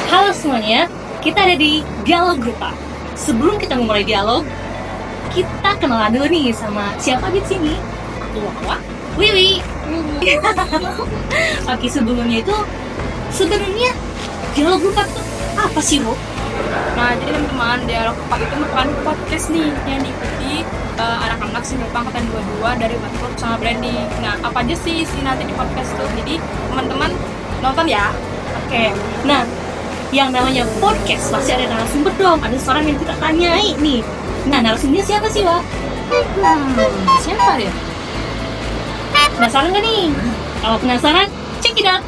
Halo semuanya, kita ada di Dialog Grupa. Sebelum kita memulai dialog, kita kenalan dulu nih sama siapa di sini. Aku Wawa, Wiwi. Oke, sebelumnya itu sebenarnya Dialog Grupa itu apa sih, Bu? Nah, jadi teman-teman, Dialog Grupa itu merupakan podcast nih yang diikuti anak-anak Sinulpa Angkatan 22 dari Marketing sama Branding. Nah, apa aja sih isi nanti di podcast tuh? Jadi, teman-teman nonton ya. Oke, nah yang namanya podcast pasti ada narasumber dong, ada seorang yang kita tanyai nih. Nah, narasumbernya siapa sih, Wak? Siapa ya? Penasaran gak nih? Kalau penasaran, check it out.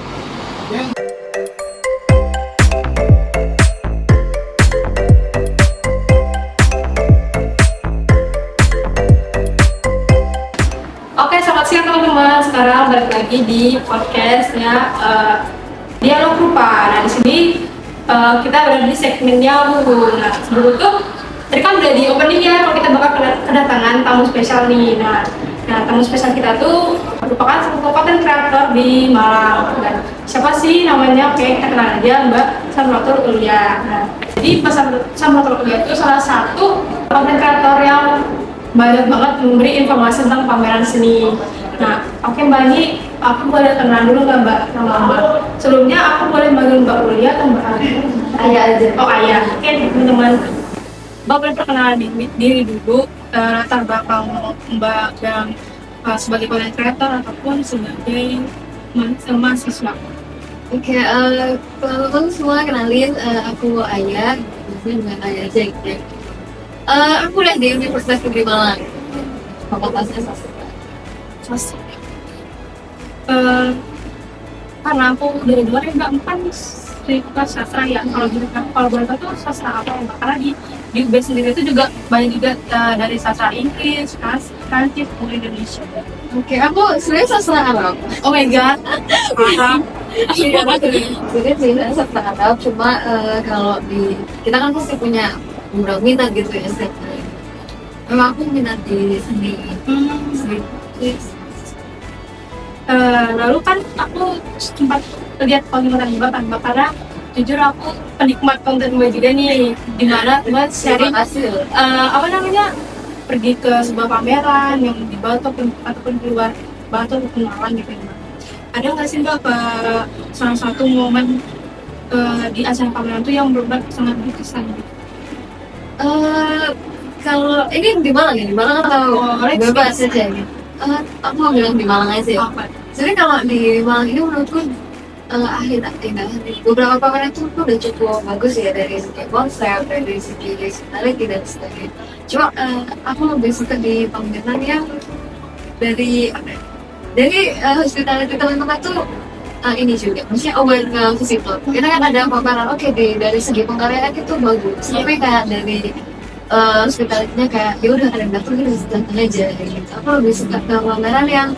Oke, selamat siang teman-teman. Sekarang balik lagi di podcastnya Dialog Grupa. Nah, di sini kita berada di segmennya Buku. Nah, sebelum itu tadi kan udah di opening ya, kalau kita bakal kedatangan tamu spesial nih. Nah, tamu spesial kita tuh merupakan sebuah konten kreator di Malang. Dan siapa sih namanya? Oke, kita kenal aja Mbak Samratul Ulia. Nah, jadi Mbak Samratul Ulia itu salah satu konten kreator yang banyak banget memberi informasi tentang pameran seni. Nah, oke Mbak, ini aku boleh kenal dulu nggak Mbak nama Mbak? Sebelumnya aku boleh manggil Mbak Ulia atau Mbak Ayah? Ayah aja. Oh Ayah. Oke teman-teman, Mbak boleh perkenalan diri dulu, latar belakang Mbak yang sebagai content creator ataupun sebagai mahasiswa. Oke, teman-teman semua kenalin, aku Ayah, biasanya dengan Ayah aja gitu ya. Aku udah di Universitas Negeri Malang, fakultasnya sastra. Karena aku dari luar ya Mbak, bukan fakultas sastra ya. Kalau boleh tahu tuh sastra apa ya Mbak? Karena di UB sendiri itu juga banyak juga dari sastra Inggris, Prancis, maupun Indonesia. Oke, aku sebenarnya sastra Arab. Oh my god, paham. Jadi sebenarnya sastra Arab, cuma kalau di kita kan pasti punya beberapa minat gitu ya setiap hari. Memang aku minat di seni. Lalu kan aku sempat lihat konten Mbak kan Mbak, karena jujur aku penikmat konten Mbak juga nih, dimana Mbak sharing apa namanya, pergi ke sebuah pameran yang di Batu ataupun di luar Batu ataupun Malang gitu ya Mbak. Ada nggak sih Mbak salah satu momen di acara pameran itu yang benar sangat berkesan gitu? Kalau ini di Malang ya, di Malang atau bebas aja gitu. Aku mau bilang di Malang aja ya. Jadi kalau di Malang ini menurutku beberapa pameran itu udah cukup bagus ya, dari segi konsep, dari segi hospitality dan sebagainya. Cuma aku lebih suka di pameran yang dari hospitality teman-teman tuh ini juga, maksudnya aware ke visitor. Kita kan ada pameran, oke, dari segi pengkaryaan itu bagus, tapi kayak dari hospitality-nya kayak ya udah ada yang datang datang aja gitu. Aku lebih suka ke pameran yang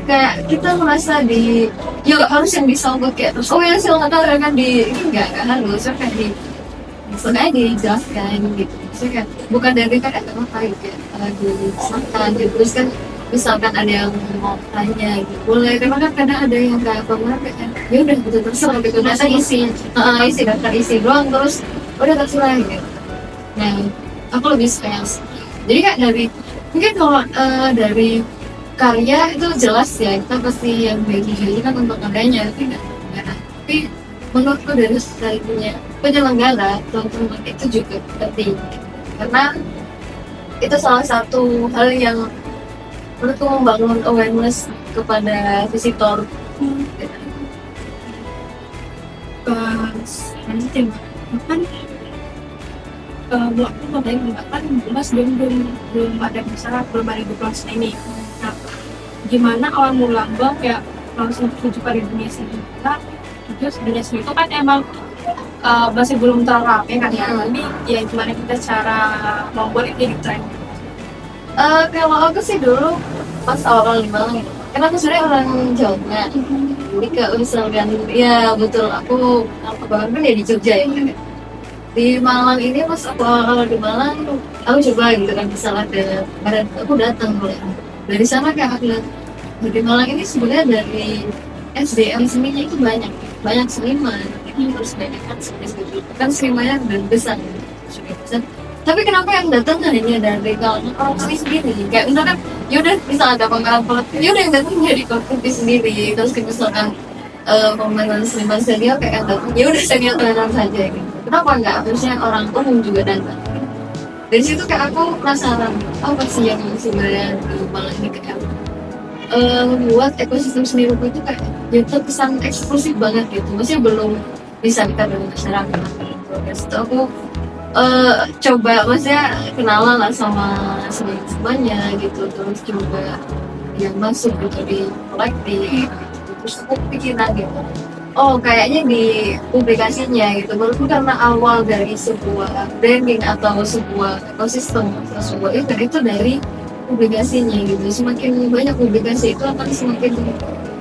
kayak kita merasa ya gak harus yang disambut kayak terus ya silakan kan di itu nggak harus, kayak sebenarnya dijelaskan gitu. Maksudnya kayak bukan dari kayak apa gitu ya, dijelaskan gitu. Terus kan misalkan ada yang mau tanya gitu, boleh, karena kan kadang ada yang kayak pameran kayak ya udah gitu terserah gitu, data isi daftar isi doang terus udah terserah gitu. Nah, aku lebih suka yang jadi kayak dari mungkin kalau dari karya itu jelas ya, kita pasti yang bagi kan untuk karyanya tapi menurutku dari sekali punya penyelenggara teman-teman itu juga penting, karena itu salah satu hal yang menurutku membangun awareness kepada visitor. Lanjutin kan aku mau tanya kan Mas belum ada masalah, belum ada diplomasi ini. Nah, gimana awal mula Mbak kayak langsung terjun pada dunia seni? Nah, terus dunia seni itu kan emang masih belum terlalu rame kan ya, tapi ya gimana kita cara membuat itu jadi tren? Kalau aku sih dulu pas awal di Malang ya, karena aku sebenarnya orang Jawa, jadi ke misalkan ya betul aku banget kan ya di Jogja ya. Di Malang ini pas awal di Malang aku coba gitu kan, misalnya ada kemarin aku datang dari sana kayak aku lihat di Malang ini sebenarnya dari SDM seninya itu banyak seniman harus banyak kan gitu kan serimanya udah besar sudah besar. Tapi kenapa yang datang hanya dari kalangan orang seni sendiri? Kayak misalkan, yaudah misal ada pameran kolektif, yaudah yang datang dari kolektif sendiri. Terus misalkan pameran seniman senior kayak yang datang, yaudah senior tenan saja gitu. Kenapa nggak? Harusnya orang umum juga datang. Dari situ kayak aku penasaran, apa sih yang sebenarnya di Malang ini kayak membuat ekosistem seni rupa itu kayak ya terkesan eksklusif banget gitu. Maksudnya belum bisa kita dengan masyarakat. Terus itu aku coba maksudnya kenalan lah sama semuanya gitu, terus juga yang masuk gitu di kolektif gitu. Terus aku pikiran gitu, oh kayaknya di publikasinya gitu, menurutku karena awal dari sebuah branding atau sebuah ekosistem atau sebuah event itu dari publikasinya gitu. Semakin banyak publikasi itu akan semakin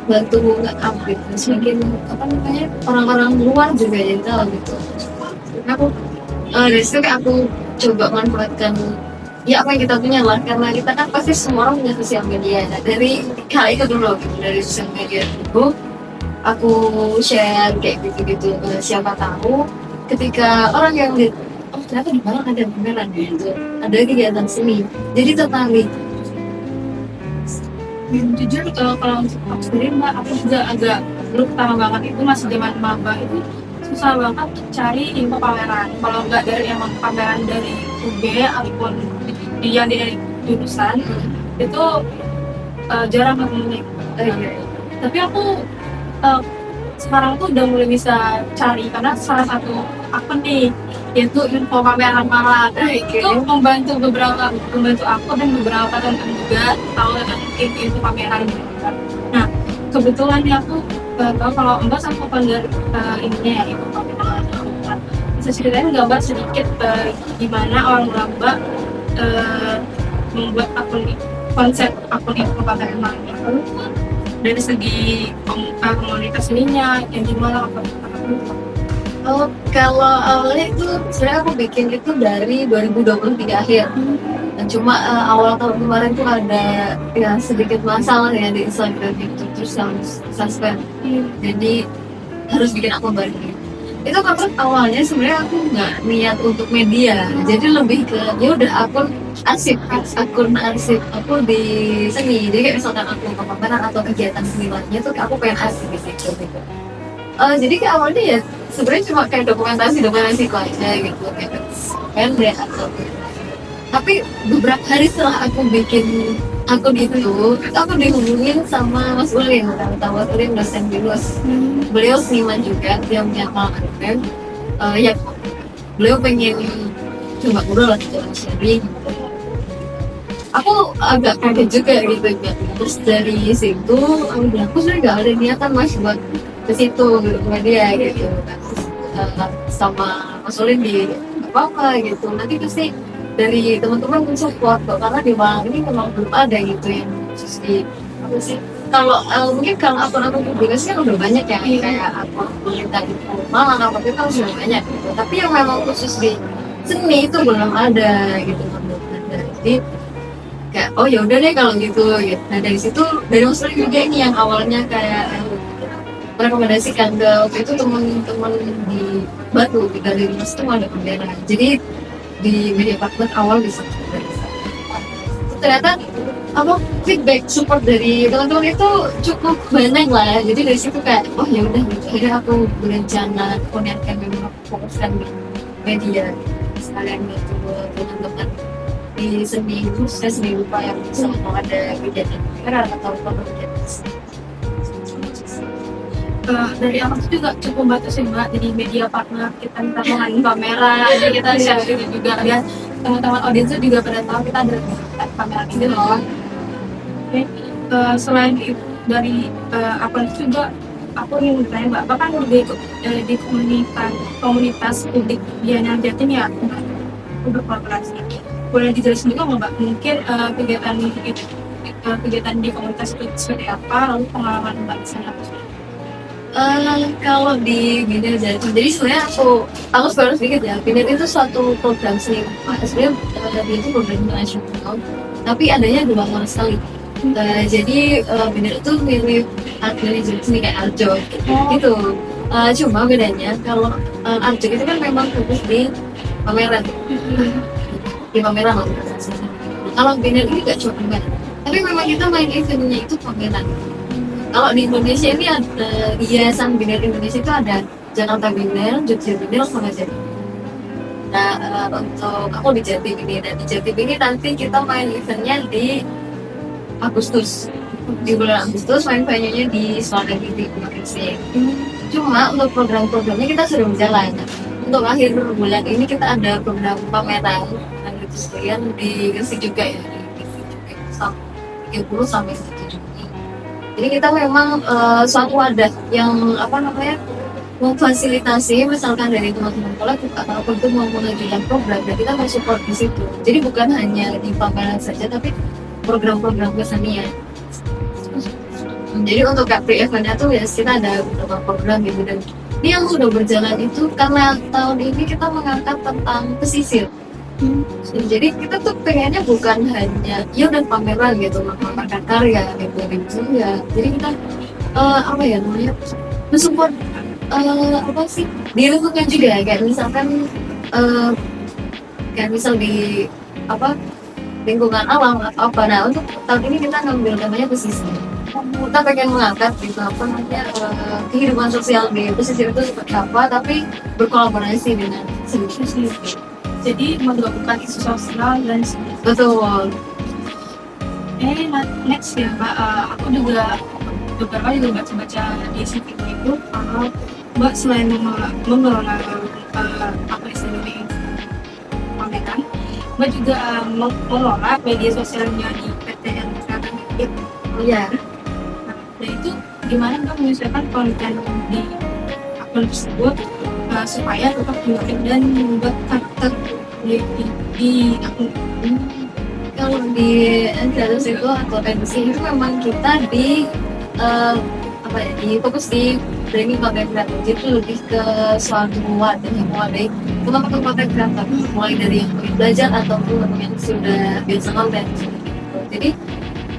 bantu nge-up gitu, semakin apa namanya orang-orang luar juga jadi tahu gitu. Aku dari situ kayak aku coba manfaatkan ya apa yang kita punya lah, karena kita kan pasti semua orang punya sosial media. Nah, dari hal itu dulu gitu, dari sosial media itu aku share kayak gitu-gitu. Siapa tahu ketika orang yang lihat, oh ternyata di Malang ada pameran gitu, ada kegiatan seni, jadi tertarik. Jujur kalau untuk aku sendiri mbak, aku juga agak dulu pertama banget itu masih zaman maba itu susah banget cari info pameran. Kalau nggak dari emang pameran dari UB ataupun yang dari jurusan itu jarang ketemu. Tapi aku sekarang tuh udah mulai bisa cari karena salah satu akun nih yaitu info pameran Malang. Itu membantu aku dan beberapa teman juga tahu tentang info pameran gitu. Nah kebetulan ya aku tahu kalau Mbak sama founder ininya ya info pameran. Bisa ceritain gambar sedikit gimana orang Mbak membuat konsep akun info pameran Malang dari segi komunitas seninya yang gimana apa? Oh, kalau awalnya itu sebenarnya aku bikin itu dari 2023 akhir. Dan cuma awal tahun kemarin tuh ada ya sedikit masalah ya di Instagram itu, terus yang suspend. Jadi harus bikin akun baru. Itu karena awalnya sebenarnya aku nggak niat untuk media, jadi lebih ke ya udah akun arsip aku di seni. Jadi kayak misalkan aku ke pameran atau kegiatan seni lainnya tuh aku pengen arsip gitu. Jadi kayak awalnya ya sebenarnya cuma kayak dokumentasi aja gitu, kayak pendek atau tapi beberapa hari setelah aku bikin akun itu aku dihubungin sama Mas Ulin, tahu Mas Ulin dosen binus. Beliau seniman juga, dia punya Malang FM. Ya beliau pengen coba ngobrol lah gitu, sharing gitu. Aku agak kaget juga gitu kan. Terus dari situ aku sebenarnya nggak ada niatan Mas buat ke situ ke dia gitu. Sama Mas Ulin di apa gitu, nanti pasti dari teman-teman mensupport kok, karena di Malang ini memang belum ada gitu yang khusus di apa sih, kalau mungkin kalau akun-akun publikasi kan udah banyak ya, kayak akun kita di Malang apa itu kan sudah banyak gitu, tapi yang memang khusus di seni itu belum ada gitu, belum ada. Jadi kayak oh ya udah deh kalau gitu. Nah dari situ dari Mas Ulin juga ini yang awalnya kayak merekomendasikan ke waktu itu teman-teman di Batu di galeri Mas itu ada pameran, jadi di media partner awal bisa ternyata apa feedback support dari teman-teman itu cukup banyak lah. Jadi dari situ kayak oh ya udah gitu, akhirnya aku berencana niatkan memang fokuskan di media sekalian gitu teman-teman di seni, khususnya seni rupa yang bisa mau ada kegiatan pameran atau kegiatan dari awal itu juga cukup membantu sih mbak, jadi media partner kita minta ngomongin kamera, jadi kita share gitu juga biar teman-teman audiens juga pada tahu kita ada kamera ini loh. Oke, selain itu dari akun itu juga aku ingin bertanya mbak, bapak kan juga ikut di komunitas publik Biana Jatim ya, udah kolaborasi. Boleh dijelasin juga mbak, mungkin kegiatan di komunitas itu seperti apa, lalu pengalaman mbak di sana? Kalau di Binar Jatim, jadi sebenarnya aku baru sedikit ya. Binar itu suatu program seni rupa. Sebenarnya dia itu program internasional, tapi adanya 2 tahun sekali. Jadi Binar itu mirip art manager seni kayak Arjo gitu. Cuma bedanya kalau Arjun itu kan memang fokus di pameran, di pameran lah. Kalau Biner ini gak cuma pameran, tapi memang kita main eventnya itu pameran. Kalau di Indonesia ini ada di Yayasan Biner Indonesia itu ada Jakarta Biner, Jogja Biner, sama Jatim. Nah, untuk aku di Jatim ini, dan di Jatim ini nanti kita main eventnya di Agustus, di bulan Agustus main venue-nya di Selatan di Gresik. Cuma untuk program-programnya kita sudah berjalan. Untuk akhir bulan ini kita ada program pameran dan itu sekalian di Gresik juga ya, di Gresik juga sampai 30 sampai 1 Juni. Jadi kita memang suatu wadah yang memfasilitasi misalkan dari teman-teman kolektif ataupun itu mau mengajukan program dan kita mensupport di situ. Jadi bukan hanya di pameran saja tapi program-program kesenian. Jadi untuk pre-eventnya tuh ya kita ada beberapa program gitu, dan ini yang sudah berjalan itu karena tahun ini kita mengangkat tentang pesisir. Jadi kita tuh pengennya bukan hanya ya udah pameran gitu, memamerkan karya gitu ya. Jadi kita mensupport di lingkungan juga, kayak misalkan kayak misal di lingkungan alam atau apa. Nah untuk tahun ini kita ngambil namanya pesisir. Kita pengen mengangkat gitu kehidupan sosial di pesisir itu seperti apa, tapi berkolaborasi dengan seni. Jadi menggabungkan isu sosial dan seni. Betul. Next ya Mbak, aku juga beberapa juga baca di CV itu kalau Mbak selain mengelola pameran, Mbak juga mengelola media sosialnya di PTN Kesehatan itu. Iya. Dan itu gimana Mbak menyesuaikan konten di akun tersebut supaya tetap menarik dan membuat karakter di akun. Kalau di Enceladus itu atau tendensi itu memang kita di fokus di branding konten kreator. Jadi lebih ke suatu wadah yang mewadai teman-teman konten kreator, mulai dari yang ingin belajar ataupun yang sudah biasa konten. Jadi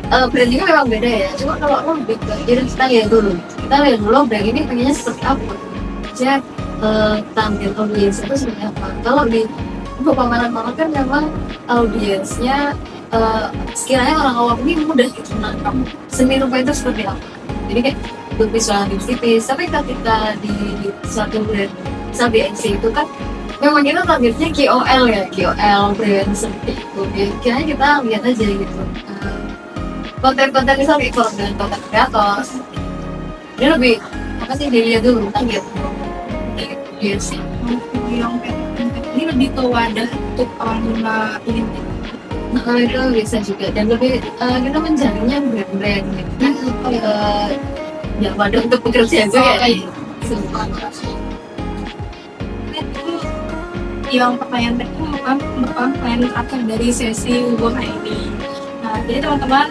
brandingnya memang beda ya. Cuma kalau lo lebih ke, jadi kita lihat dulu brand ini pengennya seperti apa. Cek tampil audiens itu seperti apa. Kalau di pameran-pameran kan memang audiensnya sekiranya orang awam ini mudah gitu menangkap seni rupa itu seperti apa. Jadi kayak untuk visual tipis, tapi ketika di suatu brand misal BNC itu kan memang kita targetnya KOL ya, KOL brand seperti itu ya. Kiranya kita lihat aja gitu konten-konten misal kayak konten kreator dia lebih dilihat dulu target BNC. Ini lebih ke wadah untuk orang lima ini. Itu bisa juga, dan lebih kita mencarinya brand-brand gitu ya wadah untuk pekerjaan juga Itu yang pertanyaan tadi merupakan pertanyaan terakhir dari sesi Wong ini. Nah, jadi teman-teman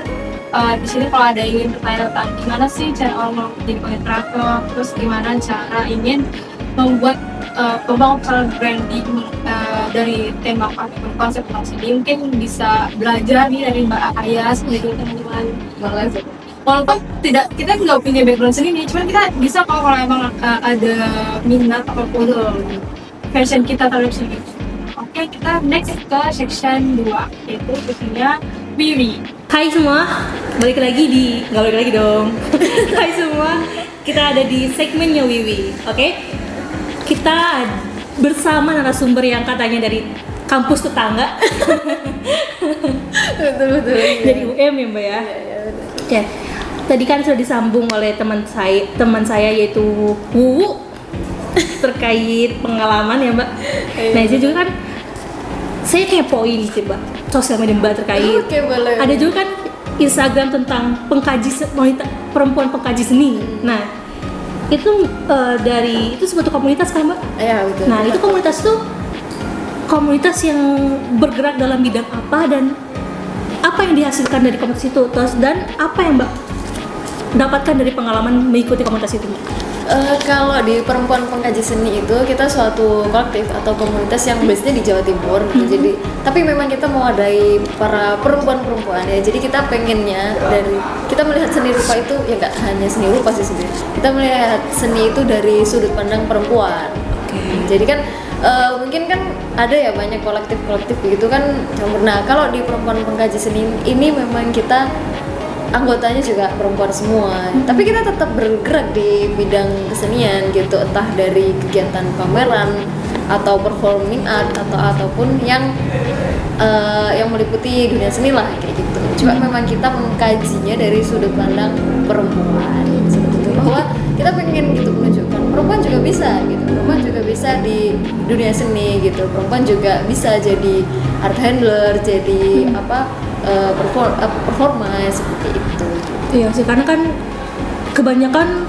di sini kalau ada ingin bertanya tentang gimana sih cara orang menjadi content creator, terus gimana cara ingin membuat pembangun personal branding dari tema ataupun konsep ini, mungkin bisa belajar nih dari Mbak Ayas gitu teman-teman. Walaupun kita nggak punya background seni nih, cuman kita bisa kalau emang ada minat apapun version kita terhadap seni. Oke, kita next ke section 2 yaitu sesinya Wiwi. Hai semua, nggak balik lagi dong. Hai semua, kita ada di segmennya Wiwi, oke? Kita bersama narasumber yang katanya dari kampus tetangga. betul. Dari UM ya Mbak ya? Oke, tadi kan sudah disambung oleh teman saya yaitu Wuwu terkait pengalaman ya Mbak. Nah itu juga kan saya kepoin sih Mbak, sosial media Mbak terkait. Oke, boleh. Ada juga kan Instagram tentang wanita perempuan pengkaji seni. Nah itu itu sebuah komunitas kan Mbak? Iya betul. Nah itu komunitas yang bergerak dalam bidang apa dan apa yang dihasilkan dari komunitas itu, dan apa yang Mbak dapatkan dari pengalaman mengikuti komunitas itu Mbak? Kalau di perempuan pengkaji seni itu kita suatu kolektif atau komunitas yang base-nya di Jawa Timur gitu. Jadi tapi memang kita mau adai para perempuan-perempuan ya. Jadi kita pengennya dari kita melihat seni rupa itu ya nggak hanya seni rupa sih sebenarnya. Kita melihat seni itu dari sudut pandang perempuan. Jadi kan mungkin kan ada ya banyak kolektif begitu kan. Nah kalau di perempuan pengkaji seni ini memang kita anggotanya juga perempuan semua, tapi kita tetap bergerak di bidang kesenian gitu, entah dari kegiatan pameran atau performing art ataupun yang meliputi dunia seni lah kayak gitu. Cuma memang kita mengkajinya dari sudut pandang perempuan seperti itu, bahwa kita pengen gitu menunjukkan perempuan juga bisa gitu, perempuan juga bisa di dunia seni gitu, perempuan juga bisa jadi art handler, jadi performa seperti itu. Iya sih, karena kan kebanyakan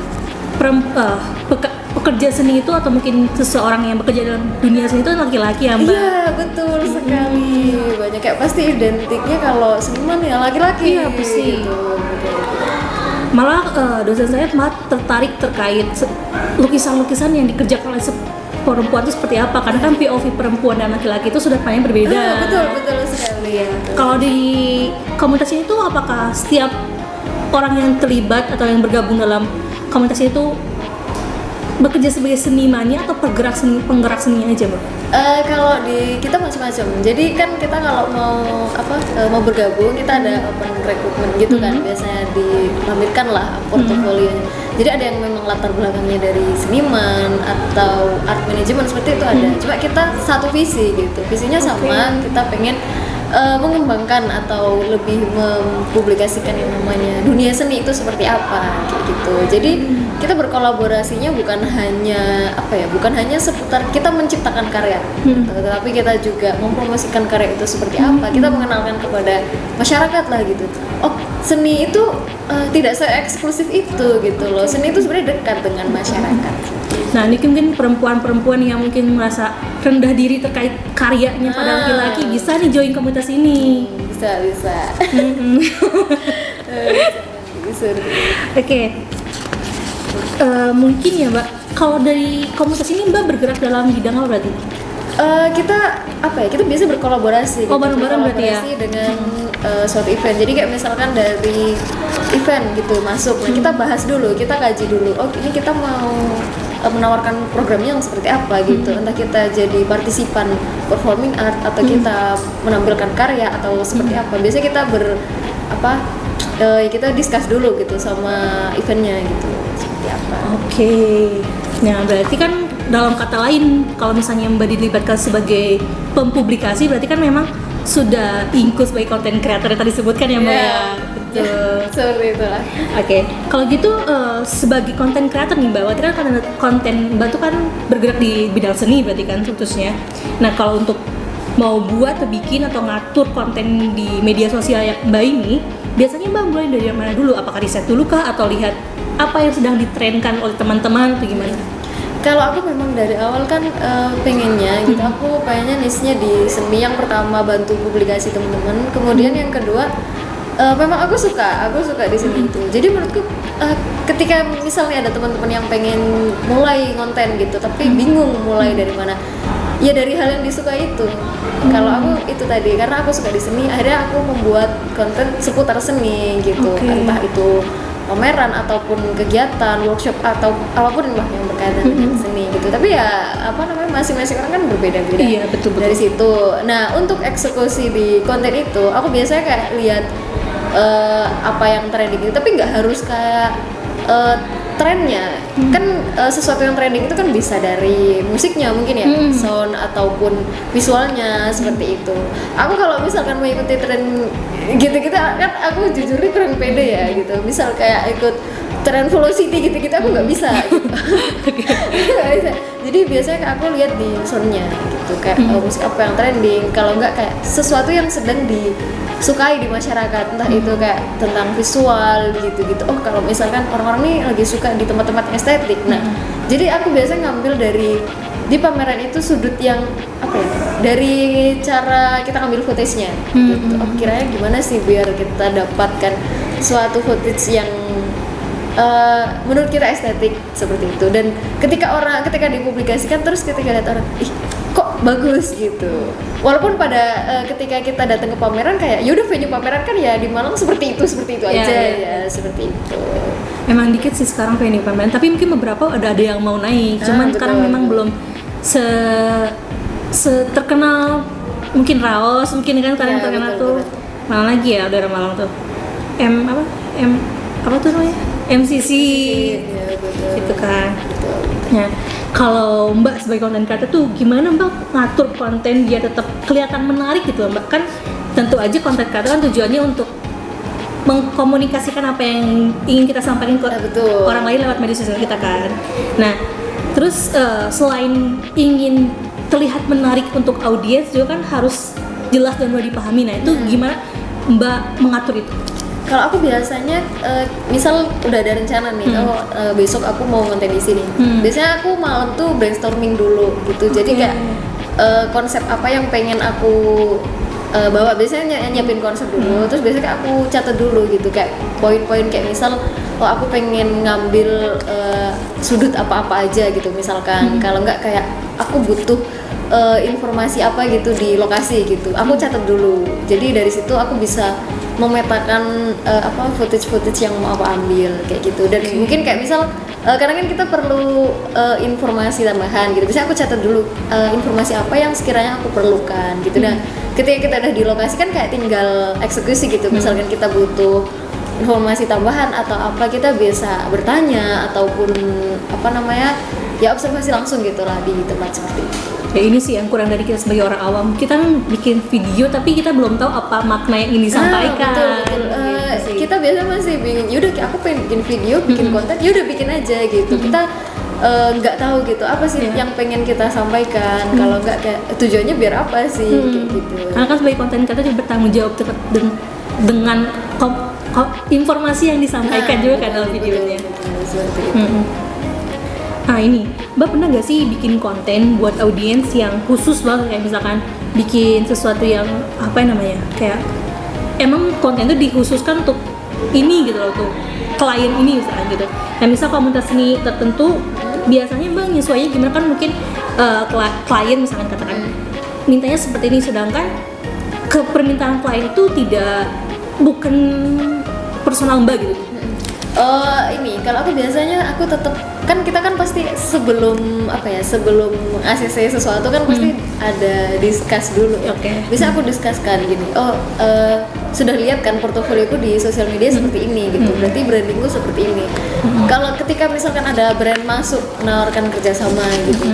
pekerja seni itu atau mungkin seseorang yang bekerja dalam dunia seni itu laki-laki ya Mbak? Iya betul sekali. Banyak kayak pasti identiknya kalau seniman ya laki-laki. Iya pasti. Gitu. Malah dosen saya tertarik terkait lukisan-lukisan yang dikerjakan oleh perempuan itu seperti apa, karena kan POV perempuan dan laki-laki itu sudah banyak berbeda. Betul sekali ya. Kalau di komunitas ini tuh apakah setiap orang yang terlibat atau yang bergabung dalam komunitas itu bekerja sebagai senimannya atau penggerak seninya aja Mbak? Kalau di kita macam-macam. Jadi kan kita kalau mau bergabung kita ada open recruitment gitu kan. Biasanya dilampirkan lah portofolionya. Jadi ada yang memang latar belakangnya dari seniman atau art management seperti itu ada. Cuma kita satu visi gitu. Visinya sama, kita pengen mengembangkan atau lebih mempublikasikan yang namanya dunia seni itu seperti apa kayak gitu. Jadi kita berkolaborasinya bukan hanya seputar kita menciptakan karya, tetapi kita juga mempromosikan karya itu seperti apa. Kita mengenalkan kepada masyarakat lah gitu. Oh, seni itu tidak se-eksklusif itu gitu loh. Seni itu sebenarnya dekat dengan masyarakat. Nah ini mungkin perempuan-perempuan yang mungkin merasa rendah diri terkait karyanya pada laki-laki bisa nih join komunitas ini. Bisa. Bisa. Oke. Mungkin ya Mbak, kalau dari komunitas ini Mbak bergerak dalam bidang apa berarti? Kita biasa berkolaborasi. Oh, bareng-bareng berarti ya? Dengan suatu event. Jadi kayak misalkan dari event gitu masuk, nah kita bahas dulu, kita kaji dulu. Oh ini kita mau menawarkan programnya yang seperti apa gitu. Entah kita jadi partisipan performing art atau kita menampilkan karya atau seperti apa. Biasanya kita kita discuss dulu gitu sama eventnya gitu seperti apa. Oke. Nah berarti kan dalam kata lain kalau misalnya Mbak dilibatkan sebagai pempublikasi berarti kan memang sudah include sebagai content creator yang tadi disebutkan ya Mbak ya? Betul. Seperti itulah. Oke. Kalau gitu sebagai content creator nih Mbak, berarti kan konten Mbak tuh kan bergerak di bidang seni berarti kan khususnya. Nah kalau untuk mau buat atau bikin atau ngatur konten di media sosial Mbak ini, biasanya Mbak mulai dari mana dulu? Apakah riset dulu kah atau lihat apa yang sedang ditrenkan oleh teman-teman atau gimana? Kalau aku memang dari awal kan pengennya gitu, aku pengennya niche-nya di seni. Yang pertama bantu publikasi teman-teman, kemudian yang kedua memang aku suka di sini itu. Jadi menurutku ketika misalnya ada teman-teman yang pengen mulai konten gitu tapi bingung mulai dari mana, ya dari hal yang disuka itu. Kalau aku itu tadi, karena aku suka di seni, akhirnya aku membuat konten seputar seni gitu. Entah itu pameran ataupun kegiatan, workshop atau apapun lah yang berkaitan dengan seni gitu. Tapi ya masing-masing orang kan berbeda-beda. Iya, betul. Dari situ. Nah, untuk eksekusi di konten itu, aku biasanya kayak lihat apa yang trending gitu, tapi nggak harus kayak trennya. Kan sesuatu yang trending itu kan bisa dari musiknya mungkin ya, sound ataupun visualnya seperti itu. Aku kalau misalkan mengikuti tren gitu-gitu kan aku jujurnya kurang pede ya gitu. Misal kayak ikut tren velocity gitu-gitu aku nggak bisa gitu. Nggak bisa. Jadi biasanya aku lihat di soundnya gitu, kayak musik apa yang trending. Kalau nggak kayak sesuatu yang sedang disukai di masyarakat, entah itu kayak tentang visual gitu-gitu. Oh kalau misalkan orang-orang nih lagi suka di tempat-tempat estetik, nah jadi aku biasanya ngambil di pameran itu sudut yang dari cara kita ngambil footage-nya gitu. Oh kiranya gimana sih biar kita dapatkan suatu footage yang menurut kita estetik seperti itu. Dan ketika dipublikasikan terus ketika lihat orang, ih kok bagus gitu. Walaupun pada ketika kita datang ke pameran kayak yaudah venue pameran kan ya di Malang seperti itu aja ya seperti itu. Memang dikit sih sekarang venue pameran, tapi mungkin beberapa ada yang mau naik. Cuman betul, sekarang memang belum terkenal mungkin Raos mungkin kan sekarang terkenal tuh. Malang lagi ya daerah Malang tuh. Apa tuh namanya? MCC. Ya, betul. Gitu kan. Betul. Nah, kalau Mbak sebagai konten creator tuh gimana Mbak ngatur konten biar tetap kelihatan menarik gitu Mbak? Kan tentu aja konten creator kan tujuannya untuk mengkomunikasikan apa yang ingin kita sampaikan ke betul. orang lain lewat media sosial kita kan. Nah, terus selain ingin terlihat menarik untuk audiens juga kan harus jelas dan mudah dipahami. Nah, itu gimana Mbak mengatur itu? Kalau aku biasanya, misal udah ada rencana nih, besok aku mau konten di sini. Biasanya aku malam tuh brainstorming dulu gitu. Jadi kayak konsep apa yang pengen aku bawa. Biasanya nyiapin konsep dulu. Terus biasanya kayak aku catat dulu gitu, kayak poin-poin kayak misal, aku pengen ngambil sudut apa-apa aja gitu. Misalkan kalau nggak kayak aku butuh informasi apa gitu di lokasi gitu. Aku catat dulu. Jadi dari situ aku bisa memetakan footage yang mau aku ambil kayak gitu. Dan mungkin kayak misal kadang kan kita perlu informasi tambahan gitu. Biasanya aku catat dulu informasi apa yang sekiranya aku perlukan gitu. Dan ketika kita udah di lokasi kan kayak tinggal eksekusi gitu. Misalkan kita butuh informasi tambahan atau apa, kita biasa bertanya ataupun ya observasi langsung gitu lah di tempat seperti itu. Ya ini sih yang kurang dari kita sebagai orang awam. Kita kan bikin video tapi kita belum tahu apa makna yang ingin disampaikan. Betul. Kita biasa masih bingung. Yaudah aku pengen bikin video, bikin konten, yaudah bikin aja gitu. Kita nggak tahu gitu apa sih yang pengen kita sampaikan. Kalau nggak kayak tujuannya biar apa sih kayak gitu. Karena kan sebagai konten kita juga bertanggung jawab dengan informasi yang disampaikan juga kan dalam videonya. Betul, seperti itu. Nah ini, Mbak pernah gak sih bikin konten buat audiens yang khusus banget, kayak misalkan bikin sesuatu yang kayak emang konten itu dikhususkan untuk ini gitu loh, tuh klien ini misalkan gitu. Nah misal komunitas seni tertentu biasanya Mbak nyesuainya gimana, kan mungkin klien misalkan katakan mintanya seperti ini, sedangkan ke permintaan klien itu bukan personal Mbak gitu. Kalau aku biasanya aku tetap kan kita kan pasti sebelum ACC sesuatu kan pasti ada discuss dulu. Bisa aku discusskan gini. Sudah lihat kan portofolioku di sosial media seperti ini gitu. Berarti brandingku seperti ini. Kalau ketika misalkan ada brand masuk menawarkan kerjasama gitu,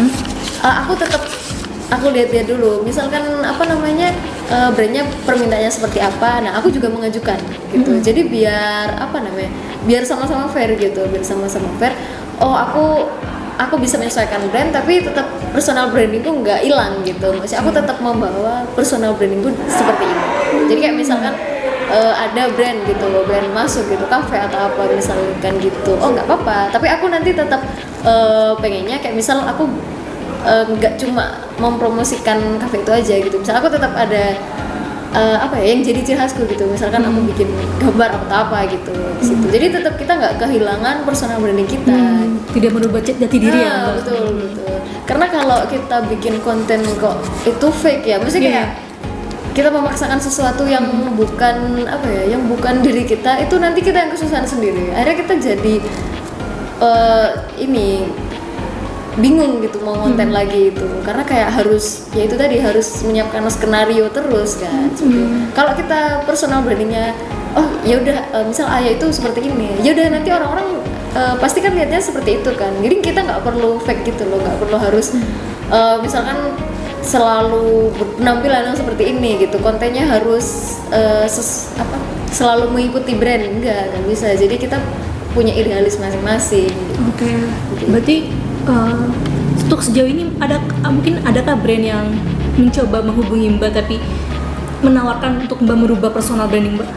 aku lihat dulu. Misalkan brandnya permintaannya seperti apa. Nah aku juga mengajukan gitu. Jadi biar sama-sama fair gitu. Aku bisa menyesuaikan brand tapi tetap personal brandingku nggak hilang gitu. Maksudnya aku tetap membawa personal brandingku seperti ini. Jadi kayak misalkan ada brand gitu, brand masuk gitu, kafe atau apa misalkan gitu, nggak apa-apa. Tapi aku nanti tetap pengennya kayak misal aku nggak cuma mempromosikan kafe itu aja gitu. Misal aku tetap ada yang jadi ciri khasku gitu. Misalkan aku bikin gambar atau apa gitu di situ. Jadi tetap kita nggak kehilangan personal branding kita. Tidak merubah jati diri ya. Betul. Karena kalau kita bikin konten kok itu fake ya, maksudnya kayak kita memaksakan sesuatu yang bukan yang bukan diri kita, itu nanti kita yang kesusahan sendiri. Akhirnya kita jadi bingung gitu mau konten lagi itu, karena kayak harus menyiapkan skenario terus kan. Kalau kita personal brandingnya misal Ayah itu seperti ini, yaudah nanti orang-orang pasti kan lihatnya seperti itu kan. Jadi kita nggak perlu fake gitu loh, nggak perlu harus misalkan selalu penampilan yang seperti ini gitu, kontennya harus selalu mengikuti brand, enggak bisa. Jadi kita punya idealis masing-masing gitu. Berarti untuk sejauh ini mungkin adakah brand yang mencoba menghubungi Mbak tapi menawarkan untuk Mbak merubah personal branding Mbak?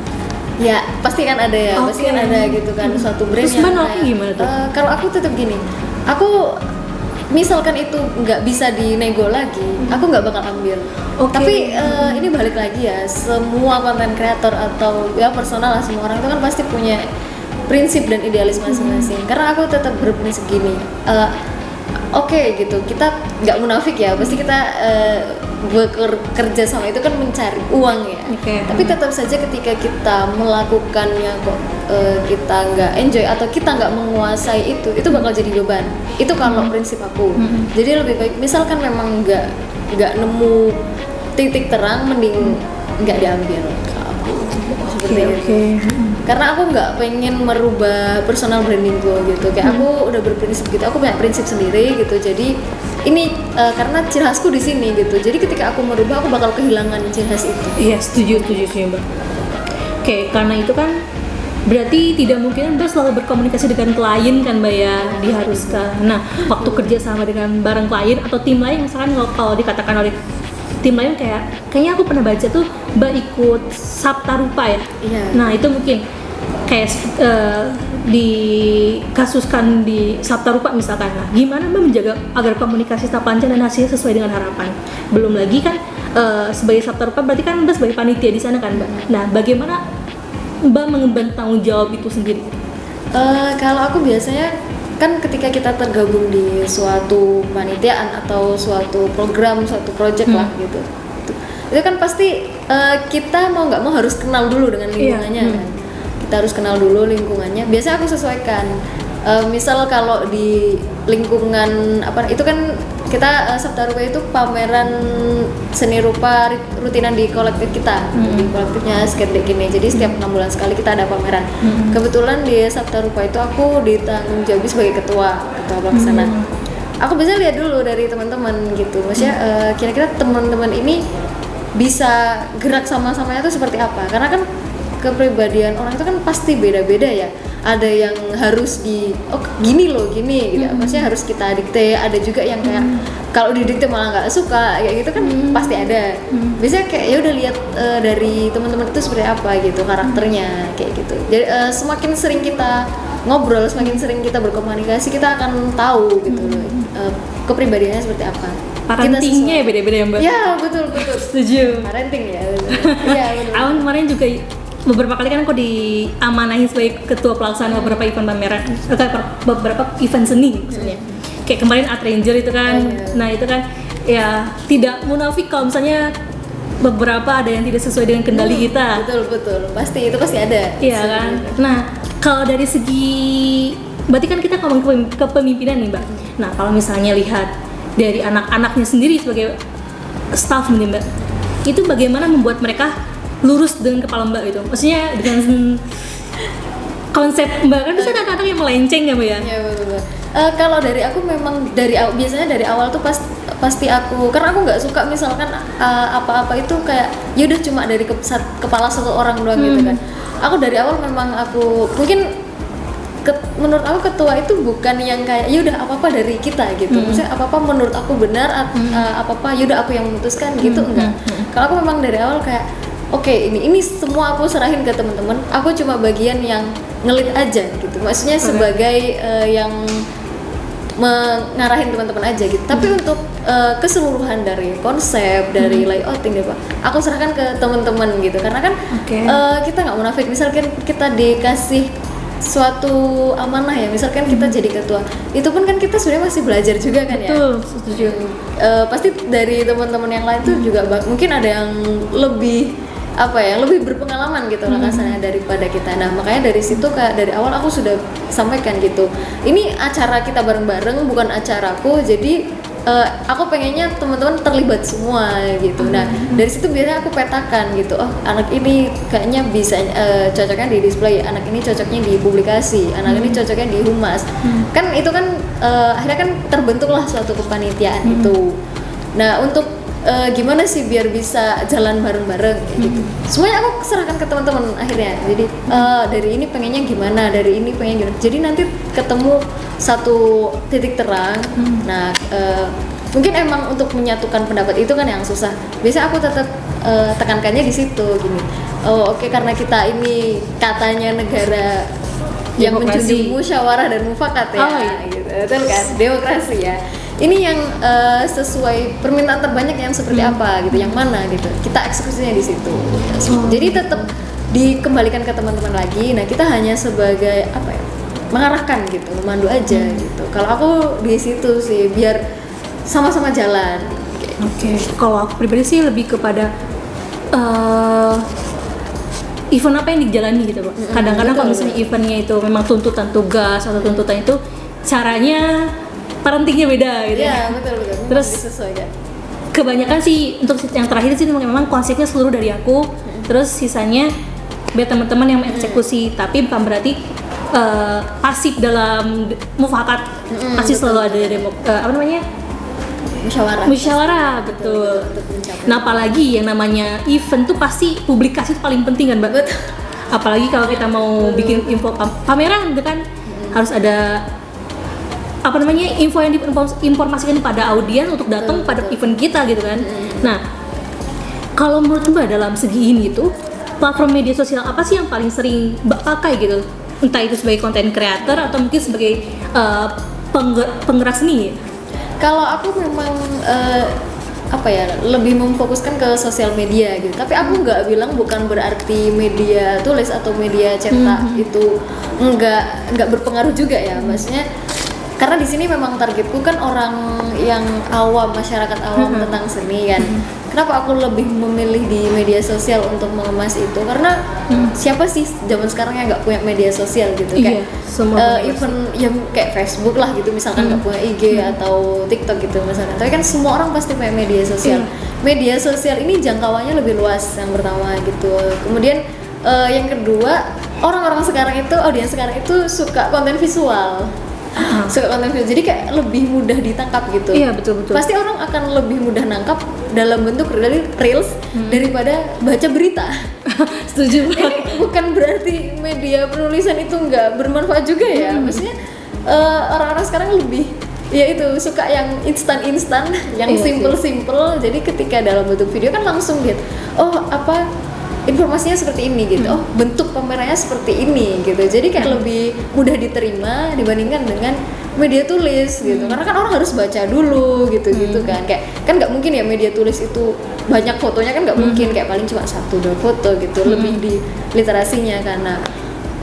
Ya pasti kan ada ya, pasti kan ada gitu kan suatu brand. Terus yang Mbak nolaknya gimana tuh? Kalau aku tetap gini, aku misalkan itu nggak bisa dinego lagi, aku nggak bakal ambil. Tapi ini balik lagi ya, semua konten kreator atau ya personal lah, semua orang itu kan pasti punya prinsip dan idealis masing-masing. Karena aku tetap berprinsip gini, oke gitu, kita nggak munafik ya, pasti kita bekerja sama itu kan mencari uang ya. Tapi tetap saja ketika kita melakukannya kok kita nggak enjoy atau kita nggak menguasai itu bakal jadi beban. Itu kalau prinsip aku. Jadi lebih baik misalkan memang nggak nemu titik terang, mending nggak diambil. Seperti itu. Karena aku nggak pengen merubah personal brandingku gitu. Kayak aku udah berprinsip gitu, aku punya prinsip sendiri gitu. Jadi ini karena ciri khasku di sini gitu. Jadi ketika aku merubah, aku bakal kehilangan ciri khas itu. Iya, setuju sih Mbak. Oke, karena itu kan berarti tidak mungkin Mbak selalu berkomunikasi dengan klien kan Mbak ya, diharuskan. Nah, waktu kerja sama dengan bareng klien atau tim lain, misalkan kalau dikatakan oleh tim lain kayaknya aku pernah baca tuh Mbak ikut Sabta Rupa ya. Iya. Nah itu mungkin kayak dikasuskan di Sabta Rupa misalkan. Nah, gimana Mbak menjaga agar komunikasi tetap lancar dan hasilnya sesuai dengan harapan? Belum lagi kan sebagai Sabta Rupa berarti kan Mbak sebagai panitia di sana kan Mbak. Nah bagaimana Mbak mengemban tanggung jawab itu sendiri? Kalau aku biasanya kan ketika kita tergabung di suatu panitiaan atau suatu program, suatu project lah gitu, itu kan pasti kita mau nggak mau harus kenal dulu dengan lingkungannya kan. Kita harus kenal dulu lingkungannya. Biasanya aku sesuaikan. Misal kalau di lingkungan apa itu kan kita Sabta Rupa itu pameran seni rupa rutinan di kolektif kita, di kolektifnya Skerdek ini. Jadi setiap 6 bulan sekali kita ada pameran. Kebetulan di Sabta Rupa itu aku ditanggung jawab sebagai ketua pelaksana. Aku bisa lihat dulu dari teman-teman gitu. Maksudnya kira-kira teman-teman ini bisa gerak sama-samanya itu seperti apa? Karena kan kepribadian orang itu kan pasti beda-beda ya. Ada yang harus gini gitu. Maksudnya harus kita dikte. Ada juga yang kayak kalau didikte malah nggak suka kayak gitu kan pasti ada. Biasanya kayak ya udah lihat dari teman-teman itu seperti apa gitu karakternya kayak gitu. Jadi semakin sering kita ngobrol, semakin sering kita berkomunikasi, kita akan tahu gitu loh kepribadiannya seperti apa. Parentingnya ya beda-beda ya Mbak? Ya betul. Setuju. Parenting ya. Iya betul. Awan kemarin juga beberapa kali kan aku diamanahi sebagai ketua pelaksana beberapa event pameran, beberapa event seni maksudnya. Kayak kemarin Art Ranger itu kan, nah itu kan ya tidak munafik kalau misalnya beberapa ada yang tidak sesuai dengan kendali kita. Betul, pasti ada. Iya kan. Nah kalau dari segi, berarti kan kita ngomong kepemimpinan nih Mbak. Nah kalau misalnya lihat dari anak-anaknya sendiri sebagai staff nih Mbak, itu bagaimana membuat mereka lurus dengan kepala Mbak gitu? Maksudnya dengan konsep Mbak kan bisa ada anak-anak yang melenceng ya Mbak ya? Iya betul. Kalau dari aku memang biasanya dari awal tuh pasti aku, karena aku nggak suka misalkan apa-apa itu kayak yaudah cuma dari kepala satu orang doang gitu kan. Aku dari awal memang mungkin menurut aku ketua itu bukan yang kayak yaudah apa-apa dari kita gitu. Maksudnya apa-apa menurut aku benar, apa-apa yaudah aku yang memutuskan gitu enggak. Kalau aku memang dari awal kayak oke, ini semua aku serahin ke teman-teman. Aku cuma bagian yang ngelit aja gitu. Maksudnya sebagai yang mengarahin teman-teman aja gitu. Tapi untuk keseluruhan dari konsep, dari layouting gitu, aku serahkan ke teman-teman gitu. Karena kan kita nggak munafik. Misalkan kita dikasih suatu amanah ya, misalkan kita jadi ketua, itu pun kan kita sebenarnya masih belajar juga kan ya. Betul, setuju. Pasti dari teman-teman yang lain tuh juga mungkin ada yang lebih lebih berpengalaman gitu lah kasarnya daripada kita. Nah makanya dari situ dari awal aku sudah sampaikan gitu, ini acara kita bareng-bareng bukan acaraku, jadi aku pengennya teman-teman terlibat semua gitu. Nah dari situ biasanya aku petakan gitu, oh anak ini kayaknya bisa cocoknya di display, anak ini cocoknya di publikasi, anak ini cocoknya di humas. Kan itu kan akhirnya kan terbentuklah suatu kepanitiaan itu. Nah untuk gimana sih biar bisa jalan bareng-bareng gitu. Semuanya aku serahkan ke teman-teman akhirnya. Jadi dari ini pengennya gimana, dari ini pengen gimana. Jadi nanti ketemu satu titik terang. Nah, mungkin emang untuk menyatukan pendapat itu kan yang susah. Biasanya aku tetap tekankannya di situ gini. Oh, oke, karena kita ini katanya negara yang menjunjung musyawarah dan mufakat ya. Gitu. Betul kan? Demokrasi ya. Ini yang sesuai permintaan terbanyak yang seperti apa gitu, yang mana gitu. Kita eksekusinya di situ. Jadi tetap dikembalikan ke teman-teman lagi. Nah kita hanya sebagai apa ya, mengarahkan gitu, memandu aja gitu. Kalau aku di situ sih biar sama-sama jalan. Oke, kalau aku pribadi sih lebih kepada event apa yang dijalani gitu, Pak. Kadang-kadang kalau misalnya eventnya itu memang tuntutan tugas atau tuntutan itu caranya parentingnya beda gitu. Iya betul. Terus disesuaikan. Kebanyakan sih untuk yang terakhir sih memang konsepnya seluruh dari aku, terus sisanya biar teman-teman yang mengeksekusi. Tapi bukan berarti pasif dalam mufakat, pasti selalu ada apa namanya, musyawarah, betul. Nah apalagi yang namanya event tuh pasti publikasi itu paling penting kan, Mbak. Betul. Apalagi kalau kita mau bikin info pameran gitu kan, harus ada apa namanya, info yang diinformasikan pada audiens untuk datang pada event kita gitu kan. Nah kalau menurut Mbak dalam segi ini tuh platform media sosial apa sih yang paling sering Mbak pakai gitu, entah itu sebagai content creator atau mungkin sebagai penggerak seni? Kalau aku memang apa ya, lebih memfokuskan ke sosial media gitu. Tapi aku nggak bilang bukan berarti media tulis atau media cetak itu nggak berpengaruh juga ya. Maksudnya karena di sini memang targetku kan orang yang awam, masyarakat awam tentang seni kan. Kenapa aku lebih memilih di media sosial untuk mengemas itu? Karena siapa sih zaman sekarang yang nggak punya media sosial gitu? Iya, Kayak even yang kayak Facebook lah gitu, misalkan nggak punya IG atau TikTok gitu misalnya. Tapi kan semua orang pasti punya media sosial. Media sosial ini jangkauannya lebih luas, yang pertama gitu. Kemudian yang kedua, orang-orang sekarang itu, audiens sekarang itu suka konten visual. Suka konten visual, jadi kayak lebih mudah ditangkap gitu. Iya betul. Pasti orang akan lebih mudah nangkap dalam bentuk reels daripada baca berita. Setuju banget. Ini bukan berarti media penulisan itu nggak bermanfaat juga ya. Maksudnya orang-orang sekarang lebih ya itu suka yang instan, yang simple. Jadi ketika dalam bentuk video kan langsung lihat, oh apa informasinya seperti ini gitu, oh bentuk pamerannya seperti ini gitu. Jadi kayak lebih mudah diterima dibandingkan dengan media tulis gitu. Karena kan orang harus baca dulu gitu kan. Kayak kan nggak mungkin ya media tulis itu banyak fotonya, kan nggak mungkin, kayak paling cuma 1-2 foto gitu. Lebih di literasinya, karena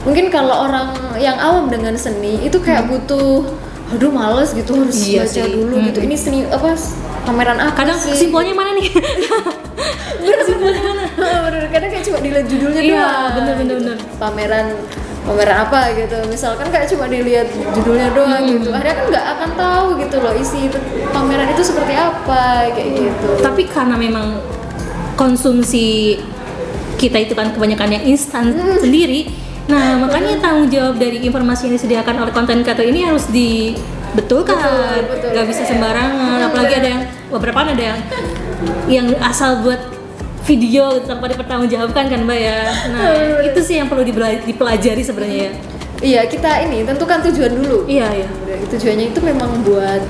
mungkin kalau orang yang awam dengan seni itu kayak butuh, aduh males gitu, harus baca dulu gitu. Ini seni apa, pameran apa Kadang sih? kesimpulannya mana nih? Kesimpulannya mana? Bener, kadang kayak cuma dilihat judulnya Iya, doang. bener. Pameran apa gitu, misalkan kayak cuma dilihat judulnya doang gitu, akhirnya kan nggak akan tahu gitu loh isi pameran itu seperti apa kayak gitu. Tapi karena memang konsumsi kita itu kan kebanyakan yang instan sendiri, nah makanya tanggung jawab dari informasi yang disediakan oleh konten kreator ini harus dibetulkan. Betul. Nggak bisa sembarangan. Apalagi ada yang beberapa ada yang asal buat video tanpa dipertanggungjawabkan kan, Mbak ya. Nah itu sih yang perlu dipelajari sebenarnya ya. Iya, kita ini tentukan tujuan dulu. Iya. Tujuannya itu memang buat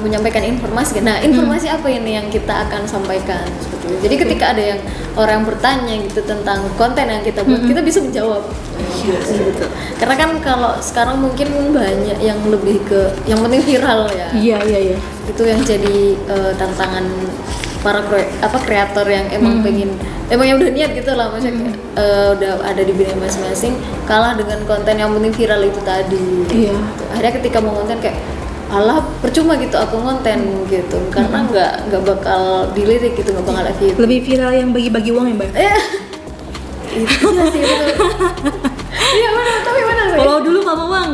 menyampaikan informasi. Nah, informasi apa ini yang kita akan sampaikan seperti itu. Jadi ketika ada yang orang bertanya gitu tentang konten yang kita buat, kita bisa menjawab. Gitu. Karena kan kalau sekarang mungkin banyak yang lebih ke yang penting viral ya. Iya. Itu yang jadi tantangan para kreator yang emang emang yang udah niat gitu lah, maksudnya udah ada di bidang masing-masing, kalah dengan konten yang penting viral itu tadi. Iya. Gitu. Akhirnya ketika mau konten kayak alah percuma gitu aku konten gitu, karena nggak bakal dilirik gitu, nggak bakal view. Lebih viral yang bagi-bagi uang ya, Mbak? Itu sih betul. Iya benar, tapi benar sih. Kalau dulu mama uang,